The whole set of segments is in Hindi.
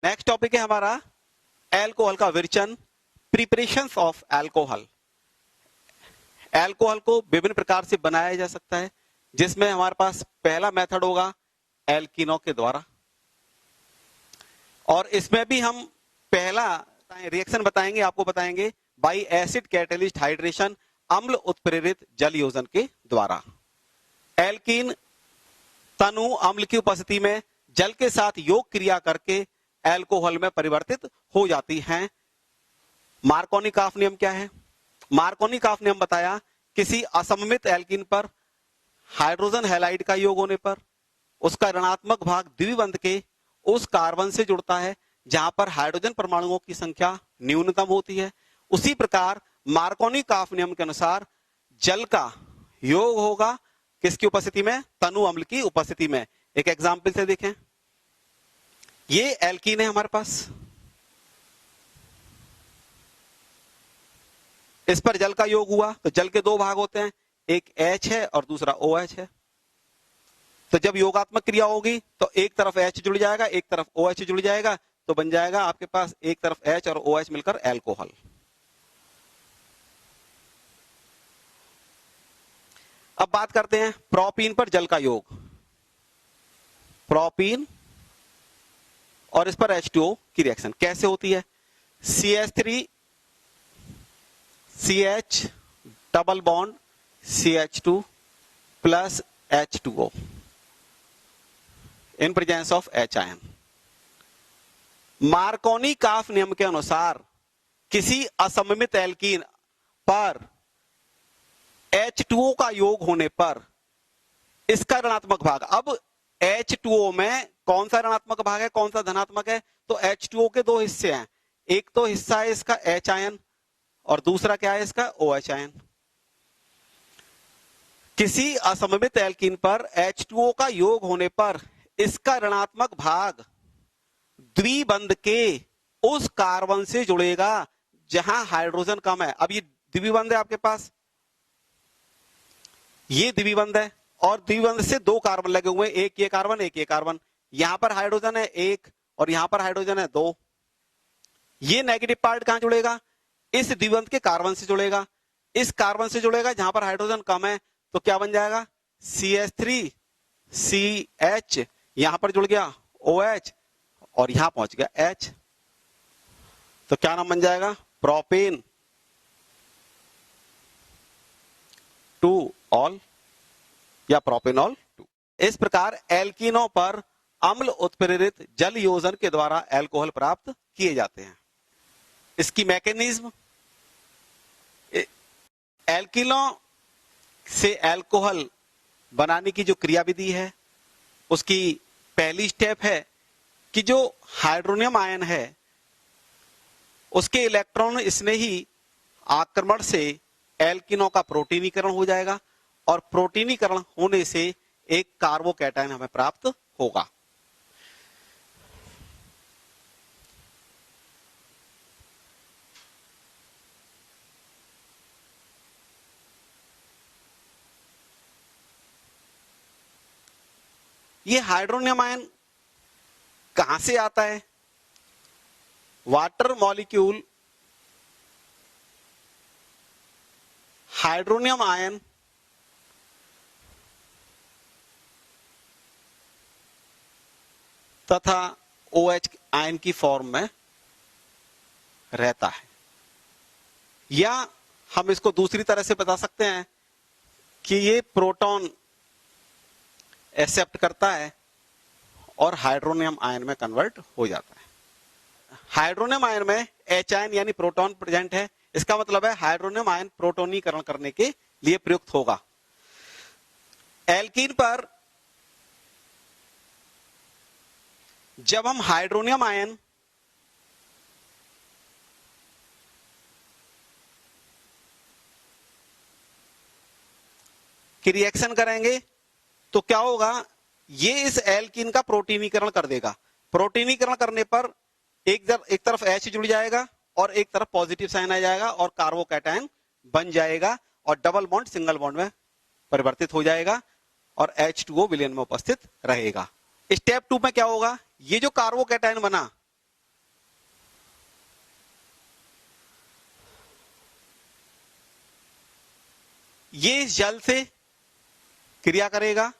नेक्स्ट टॉपिक है हमारा एल्कोहल का विरचन, प्रिपरेशंस ऑफ एल्कोहल। एल्कोहल को विभिन्न प्रकार से बनाया जा सकता है, जिसमें हमारे पास पहला मेथड होगा एल्कीनो के द्वारा, और इसमें भी हम पहला रिएक्शन बताएंगे, आपको बताएंगे बाई एसिड कैटेलिस्ट हाइड्रेशन, अम्ल उत्प्रेरित जल योजन के द्वारा। एल्कीन तनु अम्ल की उपस्थिति में जल के साथ योग क्रिया करके एल्कोहल में परिवर्तित हो जाती हैं। मार्कोनी-काफ नियम क्या है? मार्कोनी-काफ नियम बताया, किसी असममित एल्कीन पर हाइड्रोजन हैलाइड का योग होने पर उसका ऋणात्मक भाग द्विबंध के उस कार्बन से जुड़ता है जहां पर हाइड्रोजन परमाणुओं की संख्या न्यूनतम होती है। उसी प्रकार मार्कोनी-काफ नियम के अनुसार जल का योग होगा किसकी उपस्थिति में? तनु अम्ल की उपस्थिति में। एक एग्जाम्पल से देखें, ये एल्कीन है हमारे पास, इस पर जल का योग हुआ तो जल के दो भाग होते हैं, एक H है और दूसरा OH है। तो जब योगात्मक क्रिया होगी तो एक तरफ H जुड़ जाएगा, एक तरफ OH जुड़ जाएगा, तो बन जाएगा आपके पास एक तरफ H और OH मिलकर एल्कोहल। अब बात करते हैं प्रोपीन पर जल का योग। प्रोपीन और इस पर H2O की रिएक्शन कैसे होती है? CH3 CH double bond CH2 plus H2O in presence of H ion. Markovnikov नियम के अनुसार किसी असममित एल्कीन पर H2O का योग होने पर इसका ऋणात्मक भाग, अब H2O में कौन सा ऋणात्मक भाग है, कौन सा धनात्मक है? तो H2O के दो हिस्से हैं, एक तो हिस्सा है इसका H आयन और दूसरा क्या है इसका OH आयन। किसी असममित एल्कीन पर H2O का योग होने पर इसका ऋणात्मक भाग द्विबंध के उस कार्बन से जुड़ेगा जहां हाइड्रोजन कम है। अब ये द्विबंध है आपके पास, ये द्विबंध है और द्विबंध से दो कार्बन लगे हुए हैं, एक ये कार्बन एक ये कार्बन। यहां पर हाइड्रोजन है एक और यहां पर हाइड्रोजन है दो। ये नेगेटिव पार्ट कहां जुड़ेगा? इस द्विबंध के कार्बन से जुड़ेगा, इस कार्बन से जुड़ेगा जहां पर हाइड्रोजन कम है। तो क्या बन जाएगा? CH3 CH, यहां पर जुड़ गया OH और यहां पहुंच गया H। तो क्या नाम बन जाएगा? प्रोपेन 2 ऑल या प्रोपेनॉल 2। इस प्रकार एल्कीनों पर अम्ल उत्प्रेरित जल योजन के द्वारा एल्कोहल प्राप्त किए जाते हैं। इसकी मैकेनिज्म, एल्कीनों से एल्कोहल बनाने की जो क्रियाविधि है उसकी पहली स्टेप है कि जो हाइड्रोनियम आयन है उसके इलेक्ट्रॉन स्नेही आक्रमण से एल्कीनों का प्रोटीनीकरण हो जाएगा और प्रोटीनीकरण होने से एक कार्बोकैटायन हमें प्राप्त होगा। ये हाइड्रोनियम आयन कहां से आता है? वाटर मॉलिक्यूल हाइड्रोनियम आयन तथा OH आयन की फॉर्म में रहता है, या हम इसको दूसरी तरह से बता सकते हैं कि ये प्रोटॉन एक्सेप्ट करता है और हाइड्रोनियम आयन में कन्वर्ट हो जाता है। हाइड्रोनियम आयन में H आयन यानी प्रोटॉन प्रेजेंट है, इसका मतलब है हाइड्रोनियम आयन प्रोटोनीकरण करने के लिए प्रयुक्त होगा। एल्कीन पर जब हम हाइड्रोनियम आयन की रिएक्शन करेंगे तो क्या होगा? ये इस एल्कीन का प्रोटीनीकरण कर देगा। प्रोटीनीकरण करने पर एक तरफ H जुड़ जाएगा और एक तरफ पॉजिटिव साइन आ जाएगा और कार्बोकैटायन बन जाएगा और डबल बॉन्ड सिंगल बॉन्ड में परिवर्तित हो जाएगा और H2O विलयन में उपस्थित रहेगा। स्टेप 2 में क्या होगा? ये जो कार्बोकैटायन बना ये इस जल से क्रिया करेगा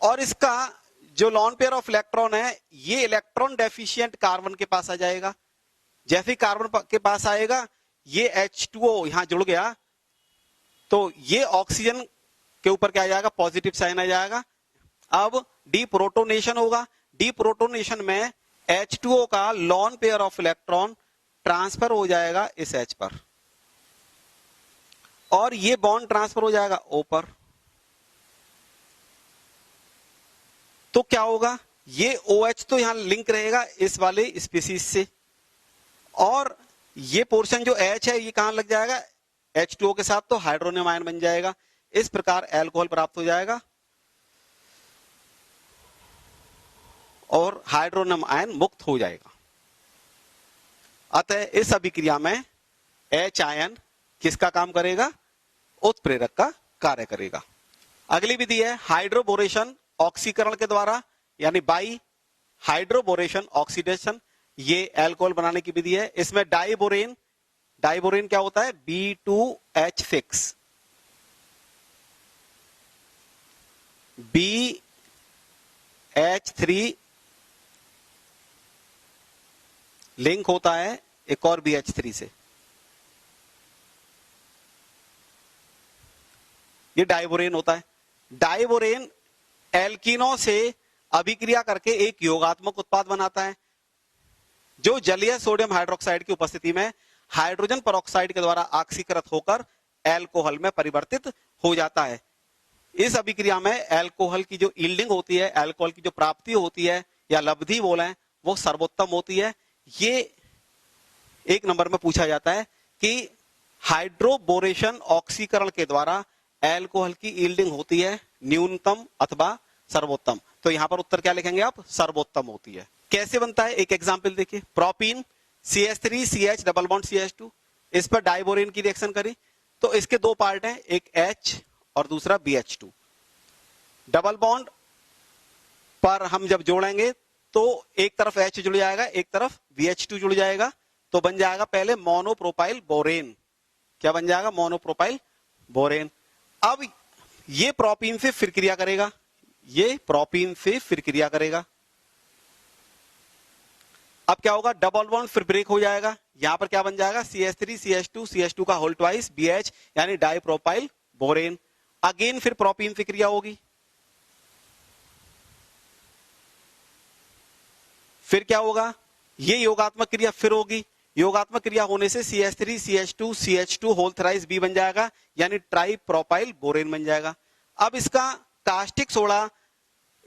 और इसका जो लॉन पेयर ऑफ इलेक्ट्रॉन है ये इलेक्ट्रॉन डेफिशिएंट कार्बन के पास आ जाएगा। जैसे ही कार्बन के पास आएगा ये H2O यहां जुड़ गया तो ये ऑक्सीजन के ऊपर क्या आ जाएगा, पॉजिटिव साइन आ जाएगा। अब डीप्रोटोनेशन होगा, डीप्रोटोनेशन में H2O का lone pair of electron transfer हो जाएगा इस H पर और ये बॉन्ड ट्रांसफर हो जाएगा O पर। तो क्या होगा, ये OH तो यहां लिंक रहेगा इस वाले स्पीसीज से और ये पोर्शन जो H है ये कहां लग जाएगा, H2O के साथ, तो हाइड्रोनियम आयन बन जाएगा। इस प्रकार अल्कोहल प्राप्त हो जाएगा और हाइड्रोनियम आयन मुक्त हो जाएगा। अतः इस अभिक्रिया में H आयन किसका काम करेगा, उत्प्रेरक का कार्य करेगा। अगली विधि है हाइड्रोबोरेशन ऑक्सीकरण के द्वारा, यानी बाई हाइड्रोबोरेशन ऑक्सीडेशन। ये अल्कोहल बनाने की विधि है। इसमें डाइबोरेन, डाइबोरेन क्या होता है, B2H6, BH3 लिंक होता है एक और BH3 से, ये डाइबोरेन होता है। डाइबोरेन एल्कीनों से अभिक्रिया करके एक योगात्मक उत्पाद बनाता है जो जलीय सोडियम हाइड्रोक्साइड की उपस्थिति में हाइड्रोजन परऑक्साइड के द्वारा ऑक्सीकृत होकर अल्कोहल में परिवर्तित हो जाता है। इस अभिक्रिया में अल्कोहल की जो यील्डिंग होती है, अल्कोहल की जो प्राप्ति होती है या लब्धि बोले, वो सर्वोत्तम होती है। ये एक नंबर में पूछा जाता है कि हाइड्रोबोरेशन ऑक्सीकरण के द्वारा अल्कोहल की यील्डिंग होती है न्यूनतम अथवा सर्वोत्तम। तो यहां पर उत्तर क्या लिखेंगे आप, सर्वोत्तम होती है। कैसे बनता है, एक एग्जांपल देखिए। Propene CH3CH double bond CH2, इस पर डाइबोरेन की रिएक्शन करी तो इसके दो पार्ट हैं, एक H और दूसरा BH2। डबल बॉन्ड पर हम जब जोड़ेंगे तो एक तरफ H जुड़ जाएगा, एक तरफ BH2 जुड़ जाएगा, तो बन जाएगा पहले मोनोप्रोपाइल बोरेन। क्या बन जाएगा, मोनोप्रोपाइल बोरेन। अब ये प्रोपीन से फिर क्रिया करेगा, ये प्रोपीन से फिर क्रिया करेगा। अब क्या होगा, डबल बॉन्ड फिर ब्रेक हो जाएगा। यहां पर क्या बन जाएगा, CH3CH2 का होल ट्वाइस BH, यानी डाइप्रोपाइल बोरेन। अगेन फिर प्रोपीन से क्रिया होगी, फिर क्या होगा, ये योगात्मक क्रिया फिर होगी। योगात्मक क्रिया होने से CH3CH2 होल थ्राइस B बन जाएगा, यानी ट्राइप्रोपाइल बोरेन बन जाएगा। अब इसका कास्टिक सोडा,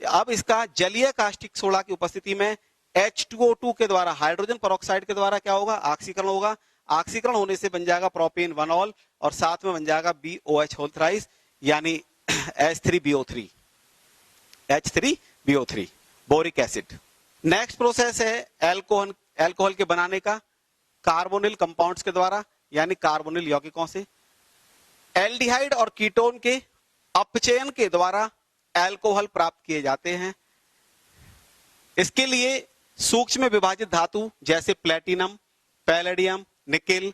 अब इसका जलीय कास्टिक सोडा की उपस्थिति में H2O2 के द्वारा, हाइड्रोजन परऑक्साइड के द्वारा क्या होगा, ऑक्सीकरण होगा। ऑक्सीकरण होने से बन जाएगा प्रोपेन 1ऑल और साथ में बन जाएगा BOH होल थ्राइस, यानी H3BO3, H3BO3 boric acid. Next process है अल्कोहल के बनाने का कार्बोनिल कंपाउंड्स के द्वारा, यानी कार्बोनिल यौगिकों से। एल्डिहाइड और कीटोन के अपचयन के द्वारा अल्कोहल प्राप्त किए जाते हैं। इसके लिए सूक्ष्म विभाजित धातु जैसे प्लेटिनम, पैलेडियम, निकेल,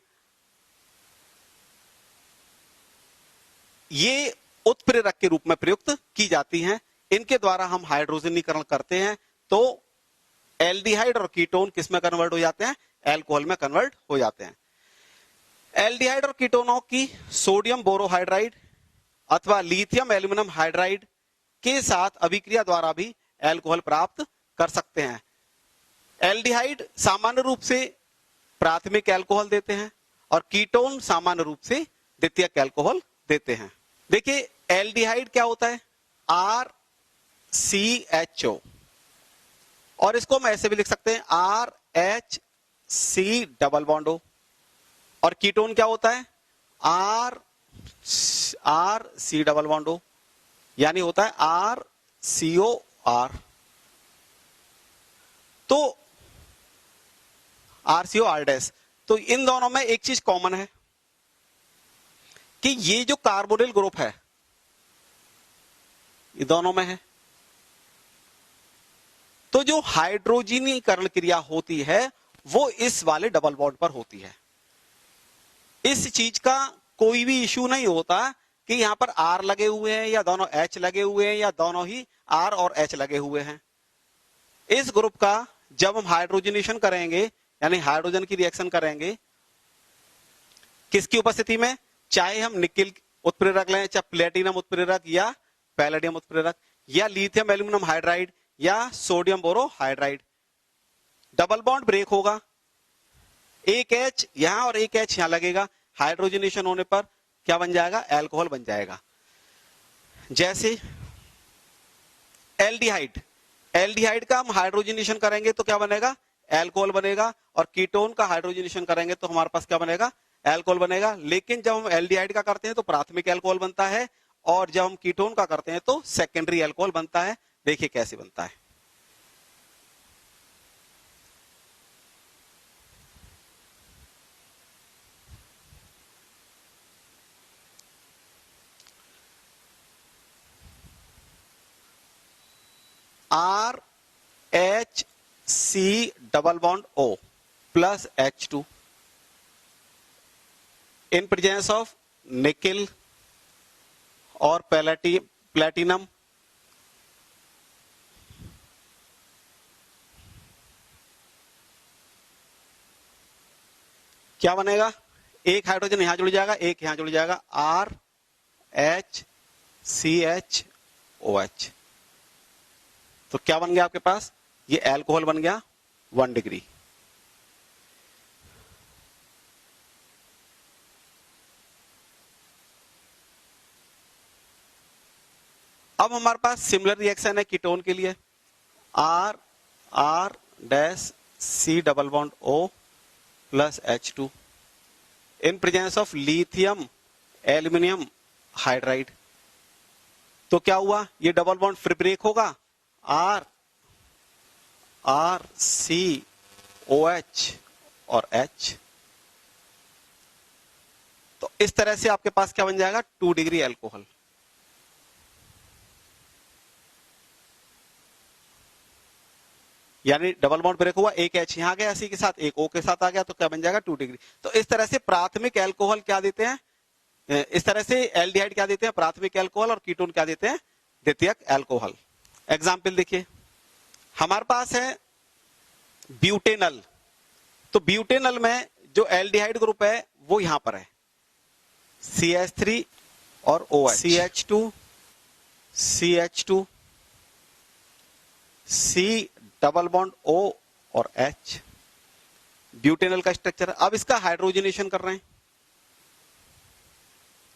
ये उत्प्रेरक के रूप में प्रयुक्त की जाती हैं। इनके द्वारा हम हाइड्रोजनीकरण करते हैं तो एल्डिहाइड और कीटोन किस में कन्वर्ट हो जाते हैं, अल्कोहल में कन्वर्ट हो जाते हैं। एल्डिहाइड और कीटोनों की सोडियम बोरोहाइड्राइड अथवा लिथियम एल्यूमिनियम हाइड्राइड के साथ अभिक्रिया द्वारा भी अल्कोहल प्राप्त कर सकते हैं। एल्डिहाइड सामान्य रूप से प्राथमिक अल्कोहल देते हैं और कीटोन सामान्य रूप से द्वितीयक अल्कोहल देते हैं। देखिए एल्डिहाइड क्या होता है, RCHO, और इसको हम ऐसे भी लिख सकते हैं RHC डबल बॉन्ड O। और कीटोन क्या होता है, RC डबल बॉन्ड O, यानी होता है RCOR। तो RCOR डैश। तो इन दोनों में एक चीज कॉमन है कि ये जो कार्बोनिल ग्रुप है ये दोनों में है। तो जो हाइड्रोजनीकरण क्रिया होती है वो इस वाले डबल बॉन्ड पर होती है। इस चीज का कोई भी इश्यू नहीं होता कि यहाँ पर R लगे हुए हैं या दोनों H लगे हुए हैं या दोनों ही R और H लगे हुए हैं। इस ग्रुप का जब हम हाइड्रोजनेशन करेंगे यानी हाइड्रोजन की रिएक्शन करेंगे किसकी उपस्थिति में, चाहे हम निकिल उत्प्रेरक लें, चाहे प्लेटिनम उत्प्रेरक या पैलेडियम उत्प्रेरक या लिथियम एल्यूमिनियम हाइड्राइड या sodium borohydride, double bond break होगा, एक H यहां और एक H यहां लगेगा, हाइड्रोजनेशन होने पर क्या बन जाएगा, अल्कोहल बन जाएगा। जैसे एल्डिहाइड, एल्डिहाइड का हम हाइड्रोजनेशन करेंगे तो क्या बनेगा, अल्कोहल बनेगा, और कीटोन का हाइड्रोजनेशन करेंगे तो हमारे पास क्या बनेगा, अल्कोहल बनेगा। लेकिन जब हम एल्डिहाइड का करते हैं तो प्राथमिक अल्कोहल बनता है, और जब हम कीटोन का करते हैं तो सेकेंडरी अल्कोहल बनता है। देखिए कैसे बनता है। RHC double bond O plus H2 in presence of nickel और प्लेटिनम, क्या बनेगा, एक हाइड्रोजन यहां जुड़ जाएगा, एक यहां जुड़ जाएगा, RHCHOH। तो क्या बन गया आपके पास, ये अल्कोहल बन गया 1 डिग्री। अब हमारे पास सिमिलर रिएक्शन है कीटोन के लिए, RC double bond O plus H2 in presence of lithium aluminium hydride. तो क्या हुआ, ये डबल बॉन्ड फ्री ब्रेक होगा, RCOH और H। तो इस तरह से आपके पास क्या बन जाएगा, 2 डिग्री अल्कोहल। यानी डबल बॉन्ड ब्रेक हुआ, एक H यहां गया सी के साथ, एक O के साथ आ गया, तो क्या बन जाएगा 2 डिग्री। तो इस तरह से प्राथमिक अल्कोहल क्या देते हैं, इस तरह से एल्डिहाइड क्या देते हैं, प्राथमिक अल्कोहल, और कीटोन क्या देते हैं, द्वितीयक अल्कोहल। एग्जाम्पल देखिए, हमारे पास है ब्यूटेनल। तो ब्यूटेनल में जो एल्डिहाइड ग्रुप है वो यहां पर है, CH3 और OH, CH2 C double bond O और H, ब्यूटेनल का स्ट्रक्चर। अब इसका हाइड्रोजनेशन कर रहे हैं,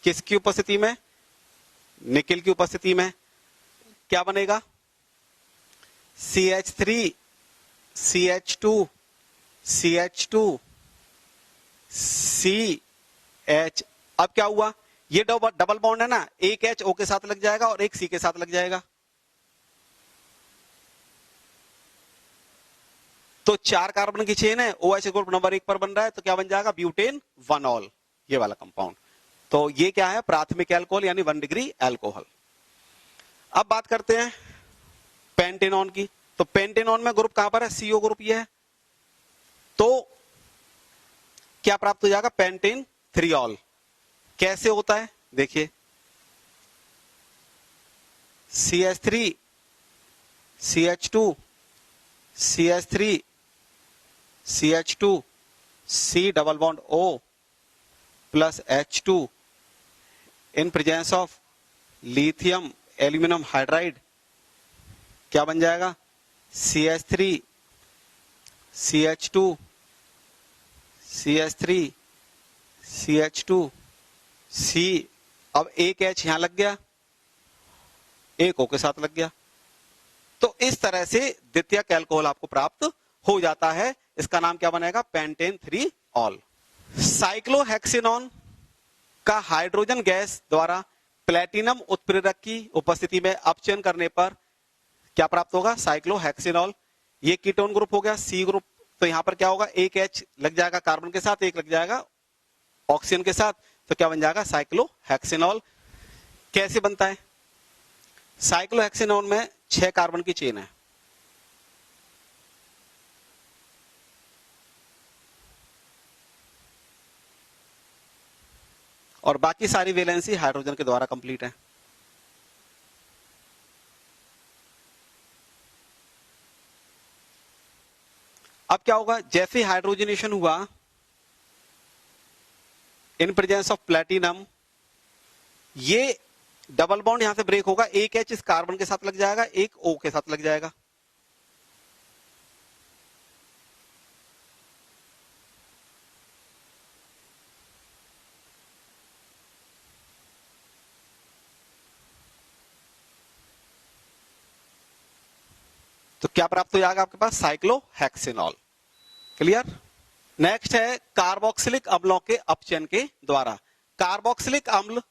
किसकी उपस्थिति में, निकिल की उपस्थिति में। क्या बनेगा, CH3 CH2 CH2 CH। अब क्या हुआ, ये डबल बॉन्ड है ना, एक H O के साथ लग जाएगा और एक C के साथ लग जाएगा, तो 4 कार्बन की चेन है, OH ग्रुप नंबर 1 पर बन रहा है, तो क्या बन जाएगा, ब्यूटेन 1ऑल, ये वाला कंपाउंड। तो ये क्या है, प्राथमिक अल्कोहल यानी 1 डिग्री अल्कोहल। अब बात करते हैं पेंटेनॉन की। तो पेंटेनॉन में ग्रुप कहां पर है, CO ग्रुप ये है, तो क्या प्राप्त हो जाएगा, पेंटेन 3ऑल। कैसे होता है देखिए, CH3 CH2 CH3 CH2 C double bond O plus H2 in presence of lithium aluminium hydride, क्या बन जाएगा, CH3 CH2 CH3 CH2 C। अब एक H यहां लग गया, एक O के साथ लग गया, तो इस तरह से द्वितीयक अल्कोहल आपको प्राप्त हो जाता है। इसका नाम क्या बनेगा, पेंटेन 3ऑल। साइक्लोहेक्सेनॉन का हाइड्रोजन गैस द्वारा प्लेटिनम उत्प्रेरक की उपस्थिति में अपचयन करने पर क्या प्राप्त होगा, साइक्लोहेक्सेनॉल। ये कीटोन ग्रुप हो गया, C ग्रुप। तो यहां पर क्या होगा, एक H लग जाएगा कार्बन के साथ, एक लग जाएगा ऑक्सीजन के साथ, तो क्या बन जाएगा, साइक्लोहेक्सेनॉल। कैसे बनता है, साइक्लोहेक्सेनॉन में 6 कार्बन की चेन है, और बाकी सारी वैलेंसी हाइड्रोजन के द्वारा कंप्लीट है। अब क्या होगा, जैसे हाइड्रोजनेशन हुआ इन प्रेजेंस ऑफ प्लेटिनम, ये डबल बॉन्ड यहां से ब्रेक होगा, एक एच इस कार्बन के साथ लग जाएगा, एक ओ के साथ लग जाएगा। तो क्या प्राप्त हो जाएगा आपके पास, साइक्लोहेक्सेनॉल। क्लियर। नेक्स्ट है कार्बोक्सिलिक अम्लों के अपचयन के द्वारा। कार्बोक्सिलिक अम्ल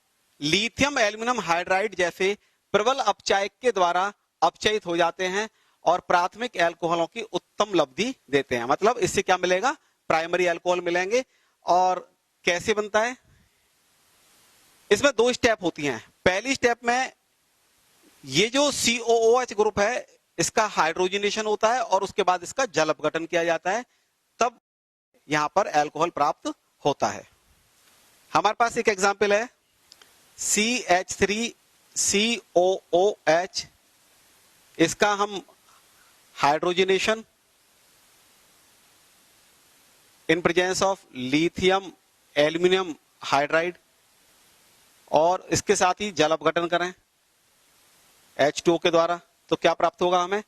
लिथियम एल्यूमिनियम हाइड्राइड जैसे प्रबल अपचायक के द्वारा अपचयित हो जाते हैं और प्राथमिक एल्कोहलों की उत्तम लब्धि देते हैं। मतलब इससे क्या मिलेगा, प्राइमरी एल्कोहल मिलेंगे। और कैसे बनता है, इसमें दो स्टेप होती हैं। पहली स्टेप में ये जो COOH ग्रुप है इसका हाइड्रोजनेशन होता है और उसके बाद इसका जल अपघटन किया जाता है, तब यहां पर एल्कोहल प्राप्त होता है। हमारे पास एक एग्जांपल है CH3COOH, इसका हम hydrogenation in presence of lithium aluminium hydride और इसके साथ ही जल अपघटन करें H2O के द्वारा, तो क्या प्राप्त होगा हमें,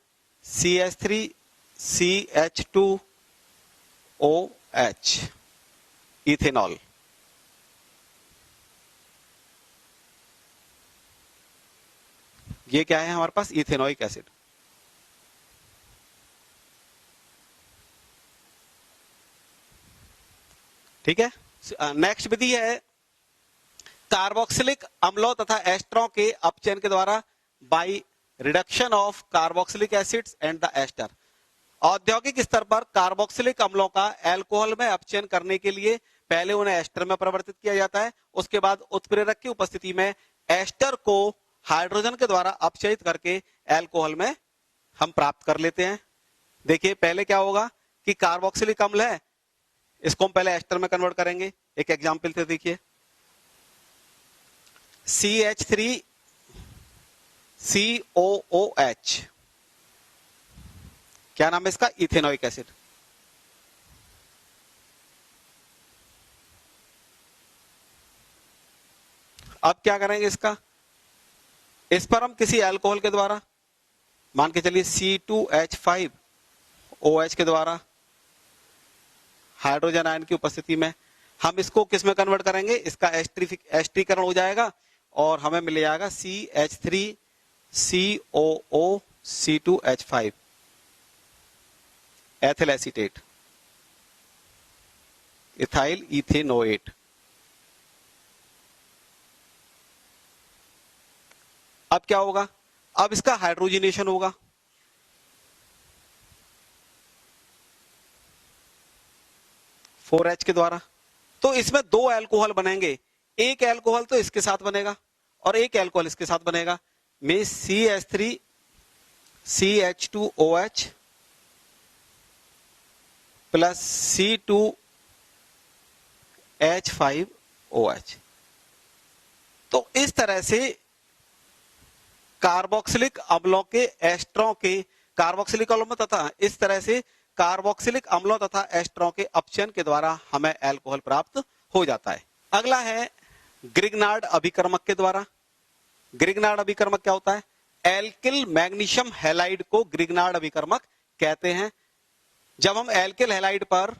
CH3CH2OH, इथेनॉल। ये क्या है हमारे पास, इथेनोइक एसिड। ठीक है। नेक्स्ट विधि है कार्बोक्सिलिक अम्लों तथा एस्टरों के अपचयन के द्वारा by reduction of carboxylic acids and the ester. औद्योगिक स्तर पर कार्बोक्सिलिक अम्लों का एल्कोहल में अपचयन करने के लिए पहले उन्हें एस्टर में परिवर्तित किया जाता है, उसके बाद उत्प्रेरक की उपस्थिति में एस्टर को हाइड्रोजन के द्वारा अपचयित करके एल्कोहल में हम प्राप्त कर लेते हैं। देखिए पहले क्या होगा कि कार्बोक्सिलिक अम्ल है, इसको हम पहले एस्टर में कन्वर्ट करेंगे। एक एग्जांपल से देखिए, CH3COOH, क्या नाम है इसका, इथेनोइक एसिड। अब क्या करेंगे इसका, इस पर हम किसी अल्कोहल के द्वारा, मान के चलिए C2H5OH के द्वारा हाइड्रोजन आयन की उपस्थिति में हम इसको किस में कन्वर्ट करेंगे, इसका एस्ट्रीकरण हो जाएगा और हमें मिल जाएगा CH3COOC2H5 ethyl acetate, ethyl ethanoate. अब क्या होगा, अब इसका हाइड्रोजनेशन होगा। (4H) के द्वारा, तो इसमें दो अल्कोहल बनेंगे, एक अल्कोहल तो इसके साथ बनेगा और एक अल्कोहल इसके साथ बनेगा। में CH3CH2OH प्लस C2H5OH। तो इस तरह से कार्बोक्सिलिक अम्लों के एस्टरों के, कार्बोक्सिलिक अम्लों तथा इस तरह से कार्बोक्सिलिक अम्लों तथा एस्टरों के अपचयन के द्वारा हमें अल्कोहल प्राप्त हो जाता है। अगला है ग्रिग्नार्ड अभिकर्मक के द्वारा। ग्रिग्नार्ड अभिकर्मक क्या होता है, एल्किल मैग्नीशियम हैलाइड को ग्रिग्नार्ड अभिकर्मक कहते हैं। जब हम एल्किल हैलाइड पर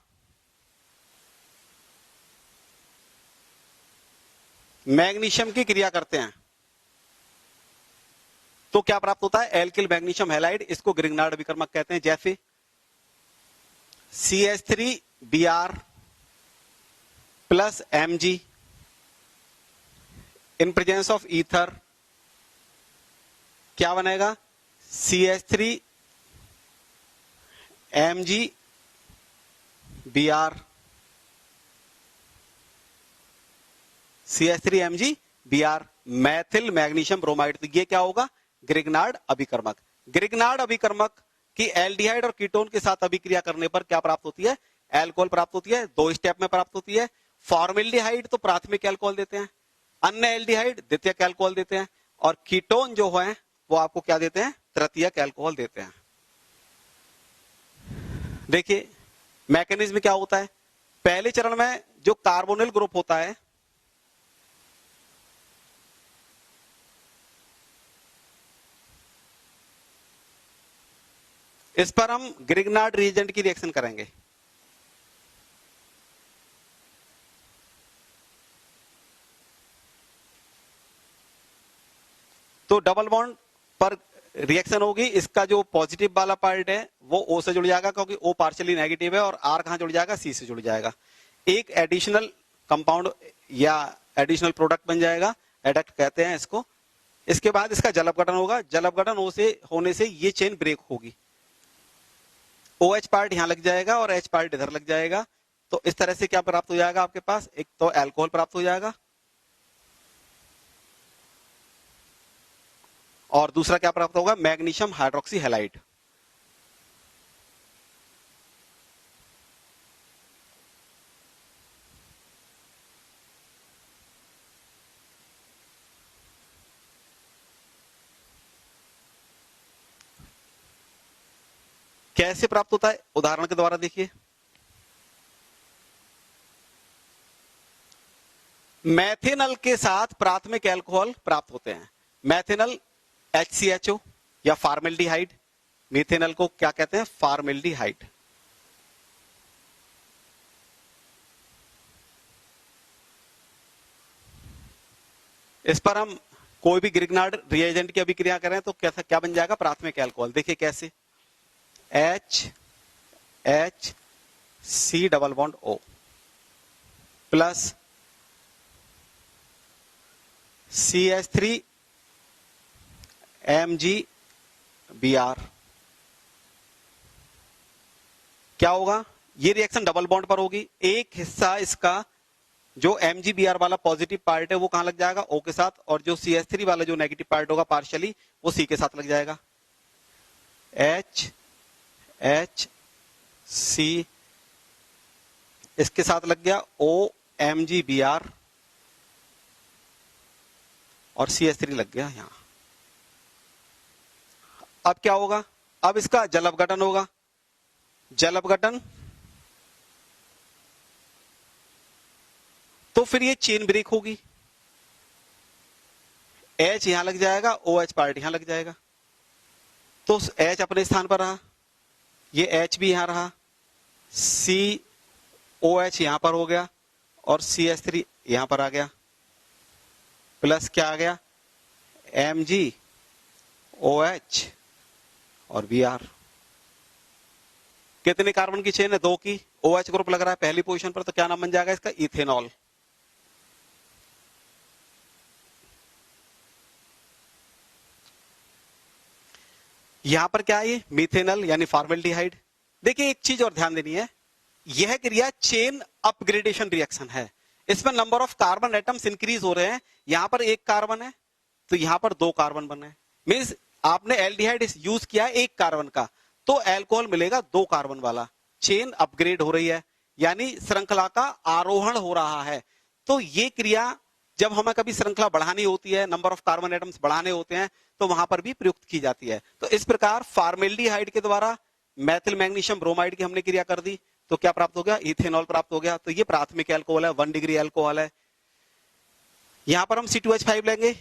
मैग्नीशियम की क्रिया करते हैं तो क्या प्राप्त होता है, एल्किल मैग्नीशियम हैलाइड, इसको ग्रिग्नार्ड अभिकर्मक कहते हैं। जैसे CH3Br plus Mg in presence of ether क्या बनेगा, CH3MgBr, CH3MgBr Maithil magnesium bromide. तो ये क्या होगा, ग्रिग्नार्ड अभिकर्मक। ग्रिग्नार्ड अभिकर्मक की एल्डिहाइड और कीटोन के साथ अभिक्रिया करने पर क्या प्राप्त होती है, एल्कोहल प्राप्त होती है। दो स्टेप में प्राप्त होती है। फॉर्मेल्डिहाइड तो प्राथमिक एल्कोहल देते हैं, अन्य एल्डिहाइड द्वितीयक अल्कोहल देते हैं, और कीटोन जो है वो आपको क्या देते हैं, तृतीयक अल्कोहल देते हैं। देखिए मैकेनिज्म क्या होता है, पहले चरण में जो कार्बोनिल ग्रुप होता है, इस पर हम ग्रिग्नार्ड रिएजेंट की रिएक्शन करेंगे। तो डबल बॉन्ड पर रिएक्शन होगी, इसका जो पॉजिटिव वाला पार्ट है वो O से जुड़ जाएगा, क्योंकि O पार्शियली नेगेटिव है, और R कहां जुड़ जाएगा, C से जुड़ जाएगा। एक एडिशनल कंपाउंड या एडिशनल प्रोडक्ट बन जाएगा, एडक्ट कहते हैं इसको। इसके बाद इसका जल अपघटन होगा, जल अपघटन होने से ये चेन ब्रेक होगी, OH पार्ट यहां लग जाएगा और H पार्ट इधर लग जाएगा। तो इस तरह से क्या प्राप्त हो जाएगा आपके पास, एक तो अल्कोहल प्राप्त हो जाएगा, और दूसरा क्या प्राप्त होगा, मैग्नीशियम हाइड्रोक्सी हैलाइड। कैसे प्राप्त होता है, उदाहरण के द्वारा देखिए। मैथेनल के साथ प्राथमिक अल्कोहल प्राप्त होते हैं, मैथेनल HCHO या फार्मेल्डिहाइड, मीथेनल को क्या कहते हैं, फार्मेल्डिहाइड। इस पर हम कोई भी ग्रिग्नार्ड रिएजेंट की अभिक्रिया करें तो कैसा क्या बन जाएगा, प्राथमिक अल्कोहल। देखिए कैसे, HC double bond O plus CH3 MgBr। क्या होगा, ये रिएक्शन डबल बॉन्ड पर होगी, एक हिस्सा इसका जो MgBr वाला पॉजिटिव पार्ट है वो कहां लग जाएगा, O के साथ, और जो CH3 वाला जो नेगेटिव पार्ट होगा पार्शियली, वो C के साथ लग जाएगा। HC इसके साथ लग गया OMgBr, और CH3 लग गया यहां। अब क्या होगा, अब इसका जल अपघटन होगा, जल अपघटन, तो फिर ये चेन ब्रेक होगी, H यहां लग जाएगा, OH पार्ट यहां लग जाएगा, तो H अपने स्थान पर रहा, ये H भी यहां रहा, COH यहां पर हो गया, और CH3 यहां पर आ गया, प्लस क्या आ गया, MgOH और Br। कितने कार्बन की चेन है, 2 की, OH ग्रुप लग रहा है पहली पोजीशन पर, तो क्या नाम बन जाएगा इसका, इथेनॉल। यहां पर क्या है, ये मीथेनल यानी फार्मेल्डिहाइड। देखिए एक चीज और ध्यान देनी है, यह क्रिया चेन अपग्रेडेशन रिएक्शन है, इसमें number of carbon atoms increase हो रहे हैं। यहां पर एक कार्बन है तो यहां पर 2 कार्बन बने, मींस आपने एल्डिहाइड यूज किया है 1 कार्बन का, तो अल्कोहल मिलेगा 2 कार्बन वाला, चेन अपग्रेड हो रही है, यानी श्रृंखला का आरोहण हो रहा है। तो ये क्रिया जब हमें कभी श्रृंखला बढ़ानी होती है, नंबर ऑफ कार्बन एटम्स बढ़ाने होते हैं, तो वहां पर भी प्रयुक्त की जाती है। तो इस प्रकार फार्मेल्डिहाइड के द्वारा मैथिल मैग्नीशियम ब्रोमाइड की हमने क्रिया कर दी, तो क्या प्राप्त हो गया, इथेनॉल प्राप्त हो गया। तो ये प्राथमिक अल्कोहल है, 1 डिग्री अल्कोहल है। यहां पर हम C2H5 लेंगे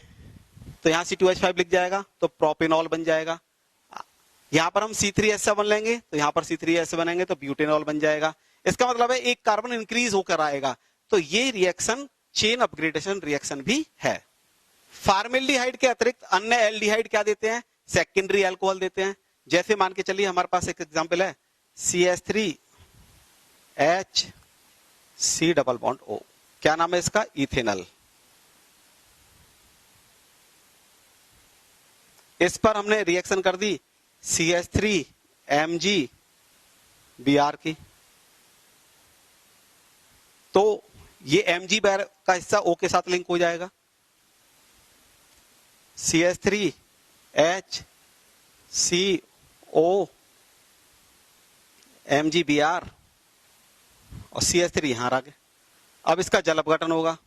तो यहां C2H5 लिख जाएगा, तो प्रोपेनॉल बन जाएगा। यहां पर हम C3H7 लेंगे तो यहां पर C3H बनेंगे तो ब्यूटेनॉल बन जाएगा। इसका मतलब है एक कार्बन इंक्रीज होकर आएगा, तो ये रिएक्शन चेन अपग्रेडेशन रिएक्शन भी है। फार्मेल्डिहाइड के अतिरिक्त अन्य एल्डिहाइड क्या देते हैं, सेकेंडरी अल्कोहल देते हैं। जैसे मान के चलिए हमारे पास एक एग्जांपल है CH3HC डबल बॉन्ड O, क्या नाम है इसका, इथेनल। इस पर हमने रिएक्शन कर दी CH3MgBr की, तो ये MgBr का हिस्सा O के साथ लिंक हो जाएगा, CH3HCO MgBr और CH3 यहां आ गया। अब इसका जल अपघटन होगा,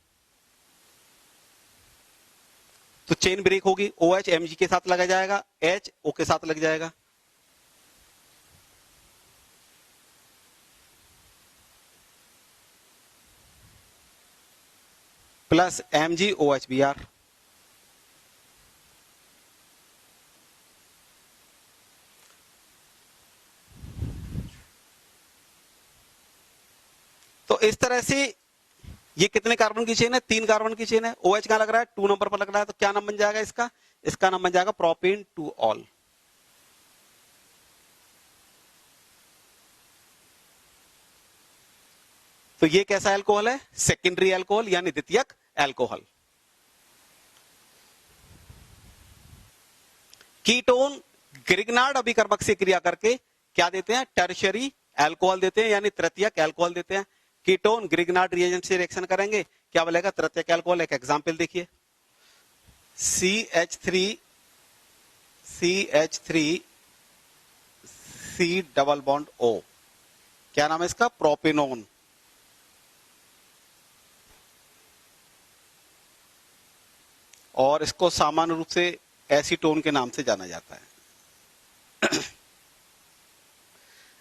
तो चेन ब्रेक होगी, OH Mg के साथ लगा जाएगा, H O के साथ लग जाएगा। Plus MgOH Br। तो इस तरह से ये कितने कार्बन की चेन है? 3 कार्बन की चेन है। OH कहां लग रहा है? 2 नंबर पर लग रहा है। तो क्या नाम बन जाएगा इसका? इसका नाम बन जाएगा प्रोपेन टू ऑल। तो ये कैसा अल्कोहल है? सेकेंडरी अल्कोहल यानी द्वितीयक अल्कोहल। कीटोन ग्रिग्नार्ड अभिकर्मक से क्रिया करके क्या देते हैं? टर्शियरी अल्कोहल देते हैं यानी तृतीयक अल्कोहल देते हैं। कीटोन ग्रिग्नार्ड रिएजेंट से रिएक्शन करेंगे, क्या बनेगा? तृतीयक अल्कोहल। एक एग्जांपल देखिए, CH3 C double bond O, क्या नाम है इसका? प्रोपेनोन। और इसको सामान्य रूप से एसीटोन के नाम से जाना जाता है।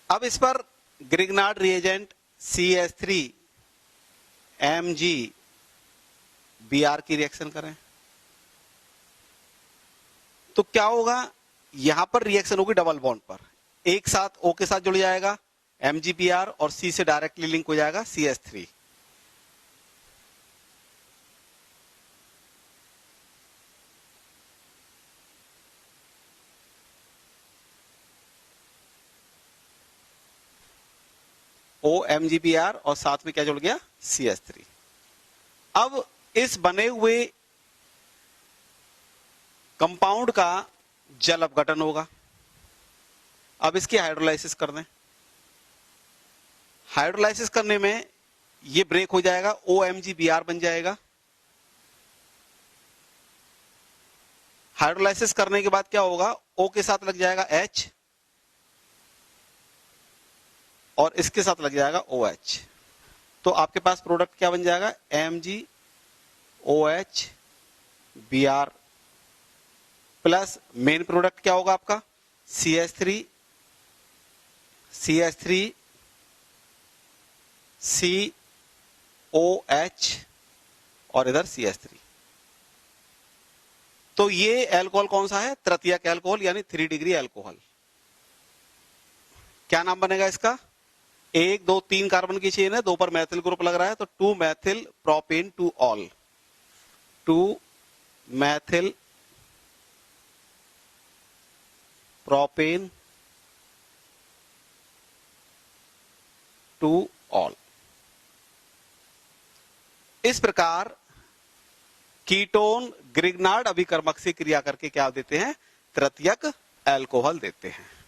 अब इस पर ग्रिग्नार्ड रिएजेंट CH3 MgBr की रिएक्शन करें तो क्या होगा? यहां पर रिएक्शन होगी डबल बॉन्ड पर, एक साथ O के साथ जुड़ जाएगा MgBr और C से डायरेक्टली लिंक हो जाएगा CH3। OMgBr और साथ में क्या जुड़ गया? CH3। अब इस बने हुए कंपाउंड का जल अपघटन होगा। अब इसकी हाइड्रोलाइसिस कर दें। हाइड्रोलाइसिस करने में ये ब्रेक हो जाएगा, OMgBr बन जाएगा। हाइड्रोलाइसिस करने के बाद क्या होगा? O के साथ लग जाएगा H और इसके साथ लग जाएगा OH। तो आपके पास प्रोडक्ट क्या बन जाएगा? MgOH Br plus main product क्या होगा आपका? CH3 COH और इधर CH3। तो ये अल्कोहल कौन सा है? तृतीयक अल्कोहल यानी 3 डिग्री अल्कोहल। क्या नाम बनेगा इसका? 1 2 3 कार्बन की चेन है, 2 पर मैथिल ग्रुप लग रहा है, तो 2 Maithil propane two all. 2 Maithil propane two all. इस प्रकार कीटोन ग्रिग्नार्ड अभिकर्मक से क्रिया करके क्या देते हैं? तृतीयक अल्कोहल देते हैं।